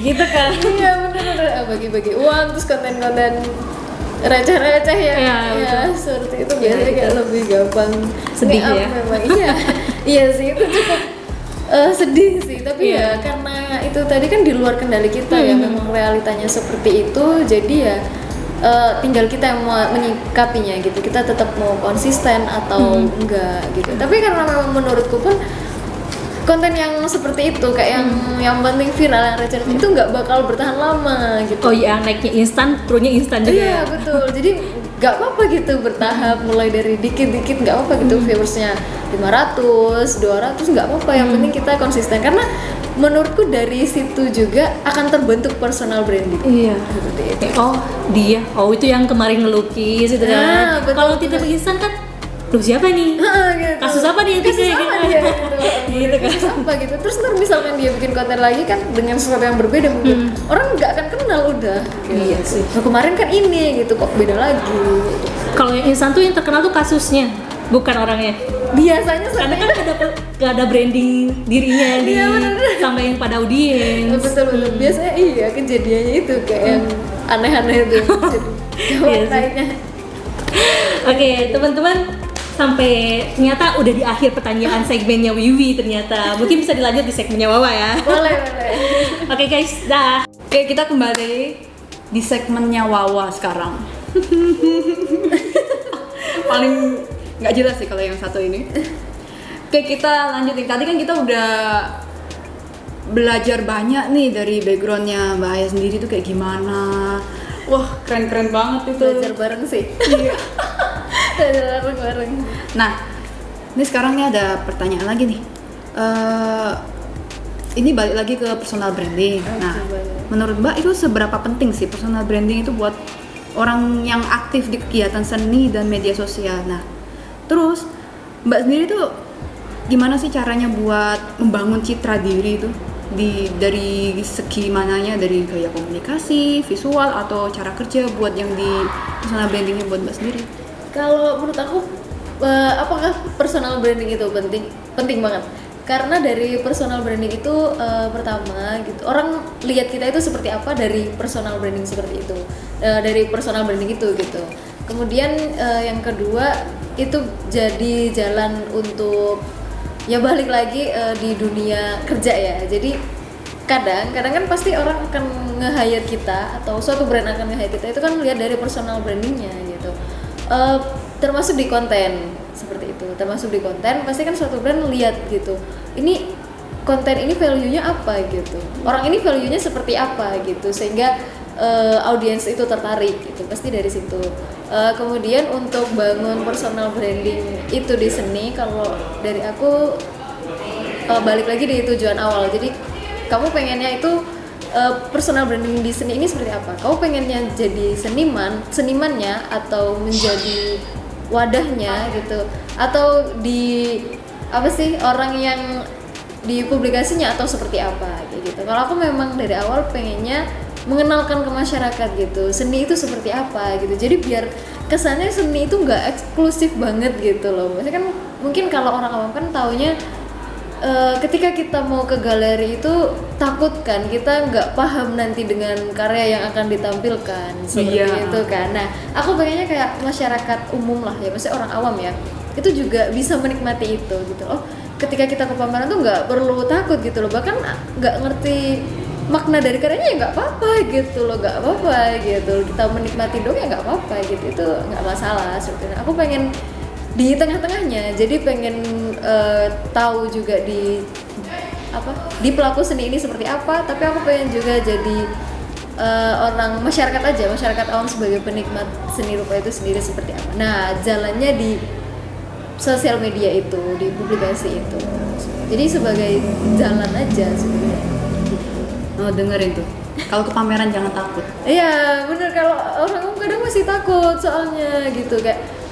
gitu kan? Iya benar, bagi-bagi uang, terus konten-konten receh-receh ya, seperti itu biasanya kayak lebih gampang sedih ya. Memang iya sih, itu cukup sedih sih, tapi ya karena itu tadi kan di luar kendali kita ya, memang realitanya seperti itu, jadi ya tinggal kita yang menyikapinya gitu, kita tetap mau konsisten atau enggak gitu. Tapi karena memang menurutku pun konten yang seperti itu kayak yang penting viral, yang receh itu nggak bakal bertahan lama gitu. Oh iya, naiknya instan, turunnya instan juga. Iya betul, jadi nggak apa-apa gitu bertahap, mulai dari dikit-dikit nggak apa-apa gitu, viewersnya 500, 200 nggak apa-apa, yang penting kita konsisten, karena menurutku dari situ juga akan terbentuk personal branding. Iya. Seperti itu. Oh itu yang kemarin ngelukis itu kan. Kalau tidak instan kan duh siapa nih? Gitu. Kasus apa nih yang Kasus bisa apa gitu? dia gitu. Gitu kan. Kasus apa gitu. Terus ntar misalkan dia bikin konten lagi kan dengan sesuatu yang berbeda mungkin orang nggak akan kenal udah. Gitu. Iya sih. Nah, kemarin kan ini gitu kok beda lagi. Kalau yang instan tuh yang terkenal tuh kasusnya, bukan orangnya. Biasanya Karena sampai kan gak ada branding dirinya di Iya, bener. sampaikan pada audiens. betul. Biasanya iya kejadiannya itu kayak yang aneh-aneh itu. Jadi Iya sih. lainnya. Oke, teman-teman, sampai ternyata udah di akhir pertanyaan segmennya Wiwi ternyata. Mungkin bisa dilanjut di segmennya Wawa ya. Boleh. Oke guys, dah. Oke, kita kembali di segmennya Wawa sekarang. Paling nggak jelas sih kalau yang satu ini. Oke, kita lanjutin. Tadi kan kita udah belajar banyak nih dari backgroundnya Mbak Aya sendiri tuh kayak gimana. Wah, keren-keren banget itu. Belajar bareng sih. Iya. Belajar bareng. Nah, ini sekarang nih ada pertanyaan lagi nih. Ini balik lagi ke personal branding. Nah, boleh. menurut Mbak itu seberapa penting sih personal branding itu buat orang yang aktif di kegiatan seni dan media sosial? Nah, terus Mbak sendiri tuh gimana sih caranya buat membangun citra diri itu dari segi mananya, dari gaya komunikasi, visual atau cara kerja buat yang di personal brandingnya buat Mbak sendiri? Kalau menurut aku apakah personal branding itu penting banget? Karena dari personal branding itu pertama gitu orang lihat kita itu seperti apa dari personal branding seperti itu, dari personal branding itu gitu. Kemudian yang kedua itu jadi jalan untuk ya balik lagi di dunia kerja ya. Jadi kadang kan pasti orang akan nge-hire kita atau suatu brand akan nge-hire kita itu kan lihat dari personal brandingnya gitu. Termasuk di konten seperti itu, termasuk di konten pasti kan suatu brand lihat gitu, ini konten ini value-nya apa gitu, orang ini value-nya seperti apa gitu, sehingga audiens itu tertarik gitu, pasti dari situ. Kemudian untuk bangun personal branding itu di seni, kalau dari aku balik lagi di tujuan awal, jadi kamu pengennya itu personal branding di seni ini seperti apa? Kamu pengennya jadi senimannya atau menjadi wadahnya gitu, atau di apa sih orang yang di publikasinya atau seperti apa kayak gitu. Kalau aku memang dari awal pengennya mengenalkan ke masyarakat gitu, seni itu seperti apa gitu. Jadi biar kesannya seni itu nggak eksklusif banget gitu loh. Maksudnya kan mungkin kalau orang awam kan taunya ketika kita mau ke galeri itu takut kan, kita nggak paham nanti dengan karya yang akan ditampilkan seperti itu kan. Nah, aku pengennya kayak masyarakat umum lah ya, maksudnya orang awam ya, itu juga bisa menikmati itu gitu. Oh, ketika kita ke pameran tuh nggak perlu takut gitu loh, bahkan nggak ngerti makna dari karyanya ya nggak apa-apa gitu loh, nggak apa-apa gitu. Kita menikmati dong ya nggak apa-apa gitu, itu nggak masalah sebetulnya. Aku pengen di tengah-tengahnya, jadi pengen tahu juga di pelaku seni ini seperti apa, tapi aku pengen juga jadi orang masyarakat aja, masyarakat awam sebagai penikmat seni rupa itu sendiri seperti apa. Nah, jalannya di sosial media itu, di publikasi itu, jadi sebagai jalan aja sebenarnya. Oh, dengerin tuh. Kalau ke pameran jangan takut. Iya, bener, kalau orang kadang masih takut soalnya gitu, kayak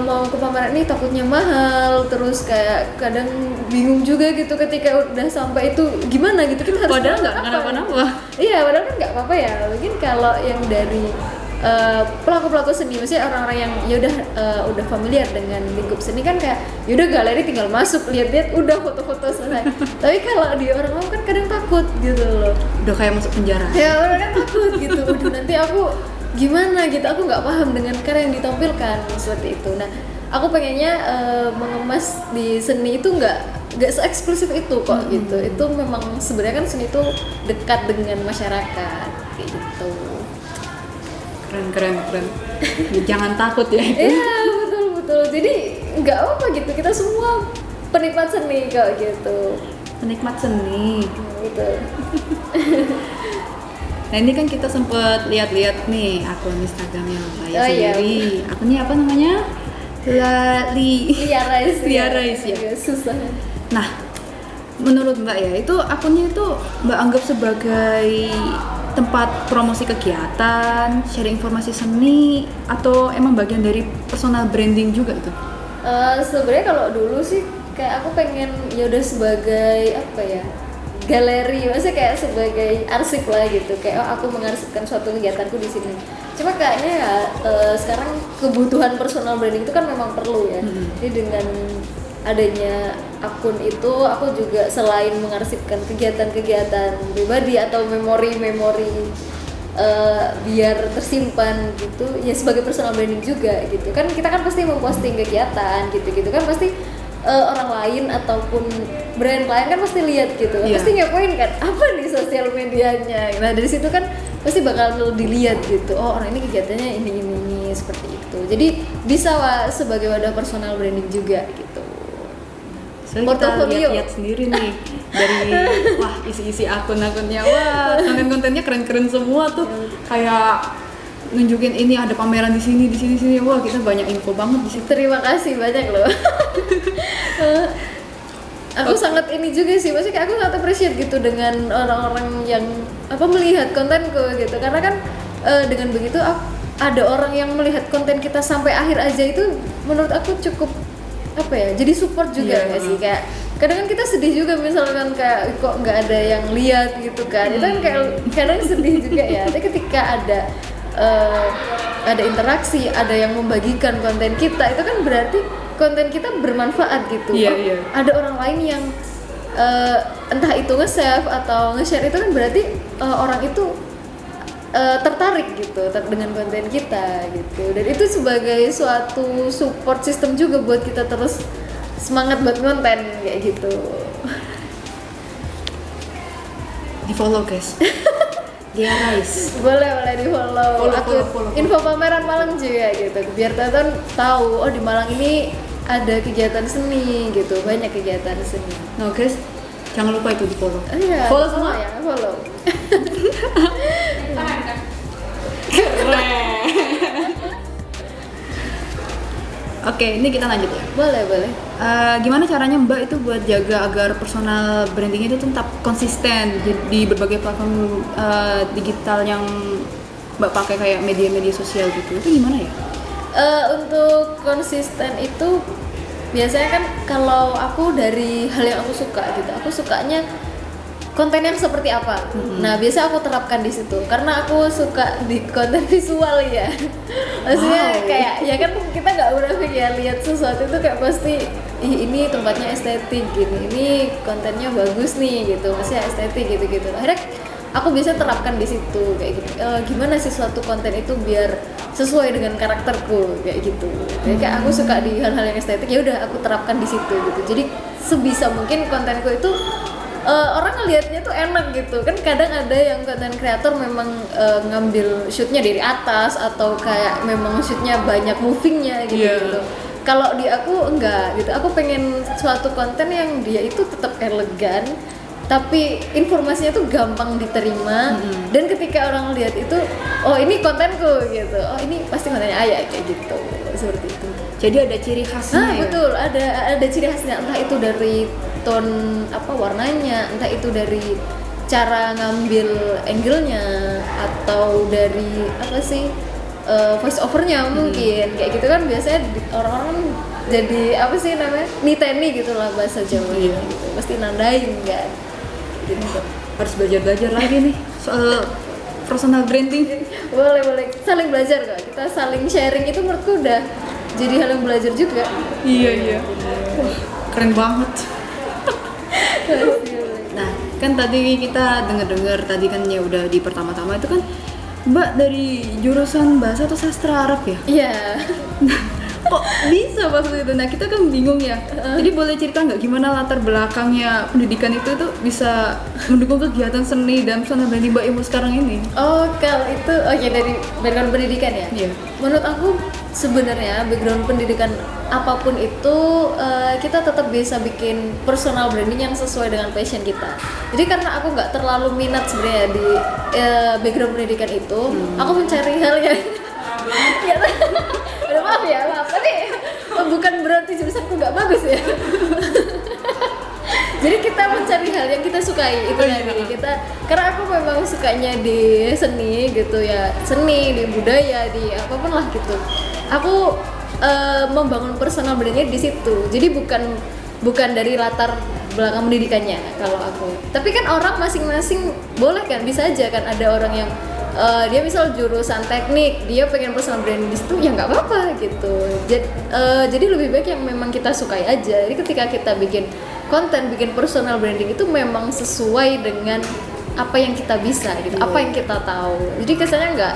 mau ke pameran ini takutnya mahal, terus kayak kadang bingung juga gitu ketika udah sampai itu gimana gitu, kita harus Padahal nggak apa? kenapa-napa. Iya, padahal kan nggak apa-apa ya. Mungkin kalau yang dari pelaku-pelaku seni, maksudnya orang-orang yang udah familiar dengan lingkup seni kan kayak yaudah galeri tinggal masuk, lihat-lihat udah foto-foto selesai. Tapi kalau di orang awam kan kadang takut gitu loh. Udah kayak masuk penjara. Ya orang kan takut gitu, udah nanti aku gimana gitu, aku nggak paham dengan karya yang ditampilkan seperti itu. Nah, aku pengennya mengemas di seni itu nggak se-eksklusif itu kok gitu. Itu memang sebenarnya kan seni itu dekat dengan masyarakat kayak gitu. Keren. Jangan takut ya. Iya, betul. Jadi nggak apa gitu, kita semua penikmat seni kok gitu. Penikmat seni. Betul. Nah, ini kan kita sempet lihat-lihat nih akun Instagramnya Mbak Aya Oh, iya. sendiri. Akunnya apa namanya? Lia Rais ya. Agak susah. Nah, menurut Mbak ya, itu akunnya itu Mbak anggap sebagai tempat promosi kegiatan, sharing informasi seni, atau emang bagian dari personal branding juga itu? Sebenarnya kalau dulu sih kayak aku pengen ya udah sebagai apa ya, galeri, maksudnya kayak sebagai arsip lah gitu, kayak oh, aku mengarsipkan suatu kegiatanku di sini. Cuma kayaknya ya sekarang kebutuhan personal branding itu kan memang perlu ya. Jadi dengan adanya akun itu aku juga selain mengarsipkan kegiatan-kegiatan pribadi atau memori-memori biar tersimpan gitu ya sebagai personal branding juga gitu kan. Kita kan pasti memposting kegiatan gitu-gitu kan, pasti orang lain ataupun brand lain kan pasti lihat gitu, pasti ngepoin kan apa nih sosial medianya. Nah dari situ kan pasti bakal dilihat gitu, oh orang ini kegiatannya ini seperti itu. Jadi bisa sebagai wadah personal branding juga gitu. Soalnya kita lihat sendiri nih dari wah isi akun-akunnya, wah konten-kontennya keren-keren semua tuh, kayak nunjukin ini ada pameran di sini, wah kita banyak info banget di situ. Terima kasih banyak loh. Aku sangat ini juga sih, maksudnya aku sangat appreciate gitu dengan orang-orang yang melihat kontenku gitu, karena kan dengan begitu ada orang yang melihat konten kita sampai akhir aja, itu menurut aku cukup jadi support juga nggak sih. Kayak kadang kan kita sedih juga misalkan kayak kok nggak ada yang lihat gitu kan, itu kan kayak kadang sedih juga ya. Tapi ketika ada interaksi, ada yang membagikan konten kita, itu kan berarti konten kita bermanfaat gitu. Ada orang lain yang entah itu nge-save atau nge-share, itu kan berarti orang itu tertarik gitu dengan konten kita gitu. Dan itu sebagai suatu support system juga buat kita terus semangat buat konten kayak gitu. Di follow guys. Dia guys. Boleh di follow. Follow. Info pameran Malang juga gitu. Biar teman tahu oh di Malang ini ada kegiatan seni gitu, banyak kegiatan seni. Nah guys, jangan lupa itu di follow. Iya, follow semua ya, follow. Oke, ini kita lanjut ya. Boleh. Gimana caranya Mbak itu buat jaga agar personal branding itu tetap konsisten di berbagai platform digital yang Mbak pakai kayak media-media sosial gitu? Itu gimana ya? Untuk konsisten itu biasanya kan kalau aku dari hal yang aku suka gitu, aku sukanya konten yang seperti apa. Nah biasa aku terapkan di situ karena aku suka di konten visual ya. Maksudnya kayak ya kan kita nggak munafik ya, lihat sesuatu itu kayak pasti ini tempatnya estetik gini, ini kontennya bagus nih gitu, maksudnya estetik gitu. Akhirnya aku biasa terapkan di situ kayak gitu. Gimana sih suatu konten itu biar sesuai dengan karakterku kayak gitu. Kayak aku suka di hal-hal yang estetik, ya udah aku terapkan di situ gitu. Jadi sebisa mungkin kontenku itu orang ngelihatnya tuh enak gitu kan. Kadang ada yang konten kreator memang ngambil shootnya dari atas atau kayak memang shootnya banyak movingnya gitu. Kalau di aku enggak gitu, aku pengen suatu konten yang dia itu tetap elegan tapi informasinya tuh gampang diterima. Dan ketika orang lihat itu, oh ini kontenku gitu, oh ini pasti kontennya Ayah kayak gitu, seperti itu. Jadi ada ciri khasnya ya? Betul, ada ciri khasnya, entah itu dari tone warnanya, entah itu dari cara ngambil angle-nya atau dari voice over-nya mungkin kayak gitu kan. Biasanya orang-orang jadi niteni gitu lah bahasa Jawa gitu, pasti nandain kan. Jadi harus belajar lagi nih soal personal branding. boleh saling belajar kok, kita saling sharing, itu menurutku udah jadi hal yang belajar juga. Iya. Wah, keren banget. Nah, kan tadi kita dengar tadi kan ya udah di pertama-tama itu kan Mbak dari jurusan bahasa atau sastra Arab ya? Iya. Kok bisa maksud itu? Nah kita kan bingung ya. Jadi boleh cerita nggak gimana latar belakangnya pendidikan itu tuh bisa mendukung kegiatan seni dan personal branding Mbak Imu sekarang ini? Oh kalau itu dari background pendidikan ya? Iya. Menurut aku sebenarnya background pendidikan apapun itu kita tetap bisa bikin personal branding yang sesuai dengan passion kita. Jadi karena aku nggak terlalu minat sebenarnya di background pendidikan itu, aku mencari hal yang maaf, tapi bukan berarti jurusanku nggak bagus ya. Jadi kita mencari hal yang kita sukai itu karena aku memang sukanya di seni gitu ya, seni, di budaya, di apapun lah gitu. Aku membangun personal brandnya di situ. Jadi bukan dari latar belakang pendidikannya kalau aku. Tapi kan orang masing-masing boleh kan, bisa aja kan ada orang yang dia misal jurusan teknik, dia pengen personal branding di situ, ya nggak apa-apa gitu. Jadi lebih baik yang memang kita sukai aja. Jadi ketika kita bikin konten, bikin personal branding itu memang sesuai dengan apa yang kita bisa gitu, apa yang kita tahu. Jadi kesannya nggak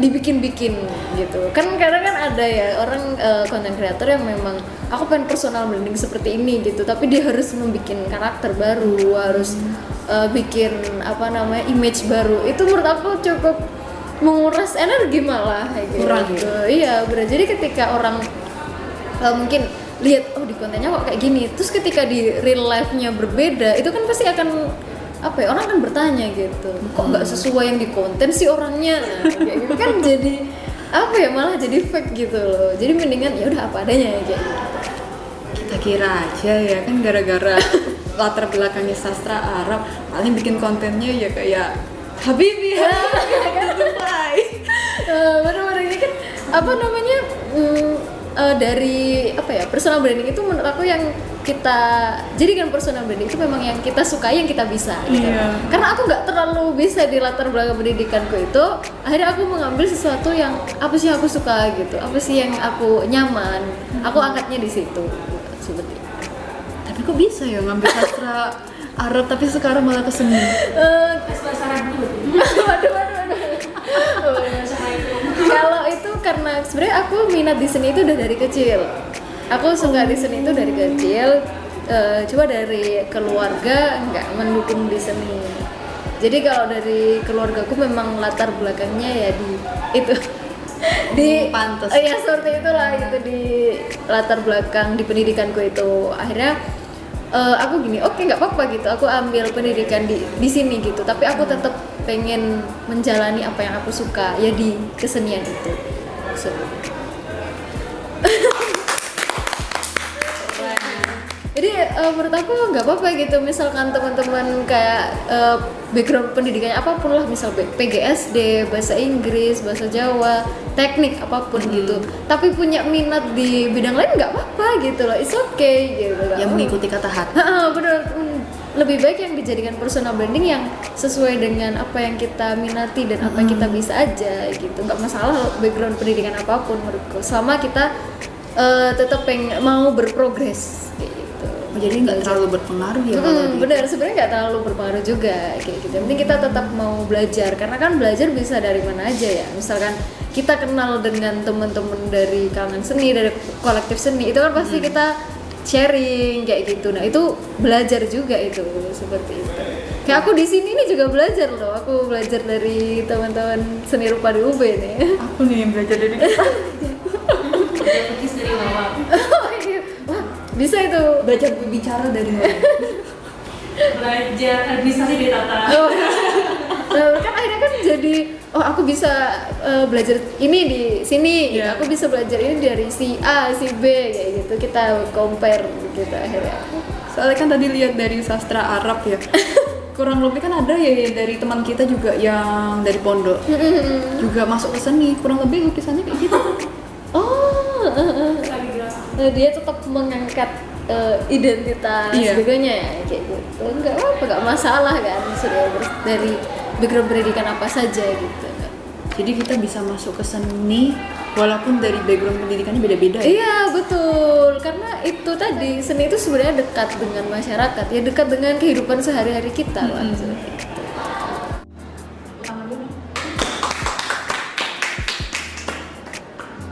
dibikin-bikin gitu. Kan kadang kan ada ya orang content creator yang memang aku pengen personal branding seperti ini gitu, tapi dia harus membuat karakter baru, harus bikin image baru. Itu menurut aku cukup menguras energi malah gitu. Kurang Iya, benar. Jadi ketika orang mungkin lihat di kontennya kok kayak gini, terus ketika di real life-nya berbeda, itu kan pasti akan orang kan bertanya gitu, kok nggak sesuai yang di konten sih orangnya, kayak gitu kan jadi malah jadi fake gitu loh. Jadi mendingan ya udah apa adanya kayak gitu. Kita kira aja ya kan gara-gara latar belakangnya sastra Arab paling bikin kontennya ya kayak Habibi ya Dubai. Bener-bener ini kan dari personal branding itu menurut aku yang kita jadikan personal branding itu memang yang kita sukai, yang kita bisa gitu. Karena aku nggak terlalu bisa di latar belakang pendidikanku itu, akhirnya aku mengambil sesuatu yang apa sih yang aku suka gitu, apa sih yang aku nyaman, aku angkatnya di situ seperti itu. Tapi kok bisa ya ngambil sastra Arab tapi sekarang malah ke seni? Waduh. Kalau itu karena sebenarnya aku minat di seni itu udah dari kecil. Aku suka di seni itu dari kecil. Coba dari keluarga nggak mendukung di seni. Jadi kalau dari keluargaku memang latar belakangnya ya di pantes. Ya seperti itulah gitu, di latar belakang di pendidikanku itu. Akhirnya aku gini, oke nggak apa-apa gitu, aku ambil pendidikan di sini gitu, tapi aku tetap pengen menjalani apa yang aku suka ya di kesenian itu. Jadi menurut aku nggak apa-apa gitu, misalkan teman-teman kayak background pendidikannya apapun lah, misal PGSD, bahasa Inggris, bahasa Jawa, teknik apapun gitu, tapi punya minat di bidang lain nggak apa-apa gitu loh, it's okay gitu loh. Yang mengikuti kata hati. Bener, lebih baik yang dijadikan personal branding yang sesuai dengan apa yang kita minati dan apa yang kita bisa aja gitu, nggak masalah background pendidikan apapun menurutku, selama kita tetap mau berprogres gitu. Jadi nggak terlalu berpengaruh ya. Benar, sebenarnya nggak terlalu berpengaruh juga kayak gitu. Yang penting kita tetap mau belajar, karena kan belajar bisa dari mana aja ya. Misalkan kita kenal dengan teman-teman dari kalangan seni, dari kolektif seni, itu kan pasti kita sharing kayak gitu. Nah itu belajar juga itu seperti itu. Kayak aku di sini nih juga belajar loh. Aku belajar dari teman-teman seni rupa di UB nih. Aku nih yang belajar dari kita. Bisa itu Belajar berbicara dari mana? Belajar administrasi di tata. Kan akhirnya kan jadi aku bisa belajar ini di sini, gitu. Aku bisa belajar ini dari si A, si B kayak gitu. Kita compare gitu akhirnya. Soalnya kan tadi lihat dari sastra Arab ya. Kurang lebih kan ada ya dari teman kita juga yang dari pondok juga masuk ke seni, kurang lebih lukisannya kayak gitu. Dia tetap mengangkat identitas bedanya ya kayak gitu. Enggak apa-apa, enggak masalah kan, sudah dari background pendidikan apa saja gitu. Jadi kita bisa masuk ke seni walaupun dari background pendidikannya beda-beda. Iya betul, karena itu tadi seni itu sebenarnya dekat dengan masyarakat, ya dekat dengan kehidupan sehari-hari kita lah.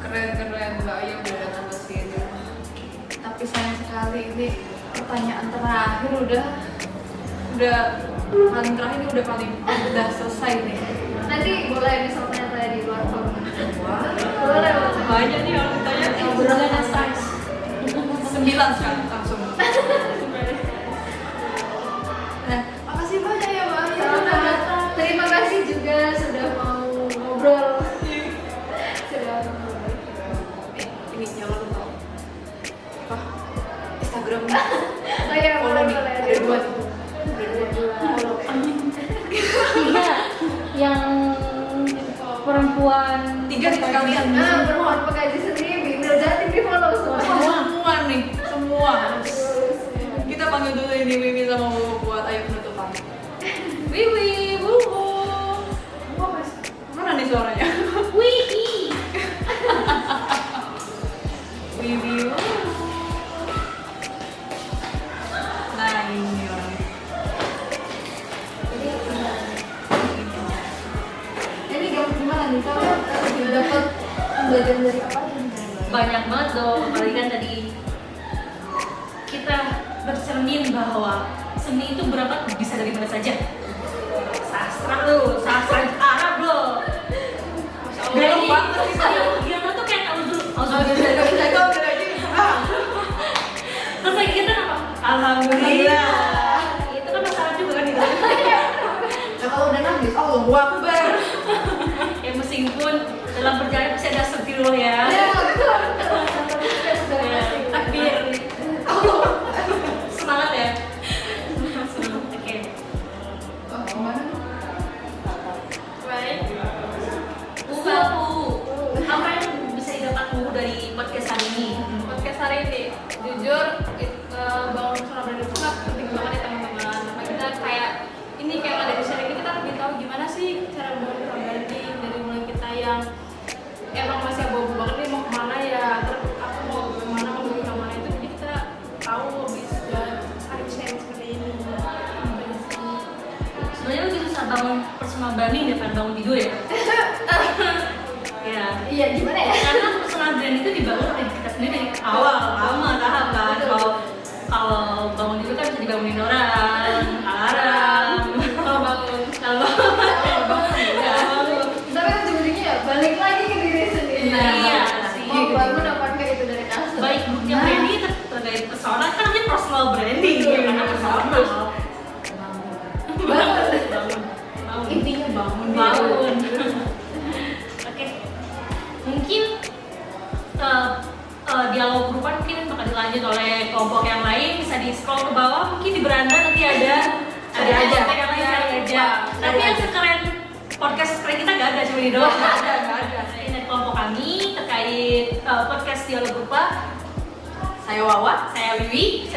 Keren Mbak Ayam udah datang ke sini. Tapi sayang sekali ini pertanyaan terakhir udah paling terakhir ini udah selesai nih. Nanti boleh misalnya tanya di luar forum. Boleh banyak nih orang ditanya. Obrolannya size 9 sekarang langsung. Nah, makasih banyak ya Mbak. Sama-sama. Terima kasih juga sudah mau ngobrol. Ini jangan lupa apa Instagramnya. Oh iya, boleh. Ada dua. Tiga yang perempuan 3 nih sekarang berhormat pengkaji sendiri, Bimil Jatim di follow semua. Semua nih, semua. Kita panggil dulu ini Wiwi sama Wuwu buat ayo penutupan. Wiwi, Wuwu. Mana nih suaranya? Wih. Wiwi, Wuwu. Nah ini orangnya. Ini gimana nih? Kalian dapat pembelajaran dari apa? Banyak banget dong, apalagi kan tadi kita bercermin bahwa seni itu berangkat bisa dari mana saja. Sastra lo, sastra Arab lo. Belum banget sih. Dia tuh kayak terus lagi kita apa? Alhamdulillah. Itu kan masalah juga kan itu. Nah kalau udah nangis, Allahu Akbar. Ya meskipun dalam perjalanan pasti ada astagfirullah ya. Takbir. Semangat ya. Oke. Baik. Apa yang bisa didapat dari podcast hari ini? Podcast hari ini jujur bangun personal branding itu penting banget ya teman-teman. Karena kita kayak ini kayak dari sharing ini kita lebih tahu gimana sih cara bangun personal branding dari mulai kita yang emang masih abu-abu banget nih mau kemana ya, terus aku mau kemana, mau pergi kemana itu, jadi kita tahu lebih dan sharing seperti ini. Sebenarnya lebih susah bangun personal branding daripada bangun tidur ya. Ya. Iya, gimana ya? Karena personal branding itu dibangun dari kita sendiri dari awal, lama tahap kan. Kalau bangun tidur kan bisa dibangunin orang, alarm. Kalau bangun Tapi ujung-ujungnya ya balik lagi ke diri sendiri. Nah, iya. Mau bangun apa enggak itu dari kasur. Baik yang branding terkait personal kan namanya personal branding ya karena personal. Bangun. Intinya Bangun. Oke. Mungkin dialog grupan mungkin bakal dilanjut oleh kelompok yang lain, bisa di scroll ke bawah, mungkin di beranda nanti ada aja. kontak yang lain cari aja. Tapi yang sekeren podcast keren kita nggak ada, cuma di doang. Nggak ada. Ini kelompok kami terkait podcast dialog grupa. Saya Wawa, saya Wiwi,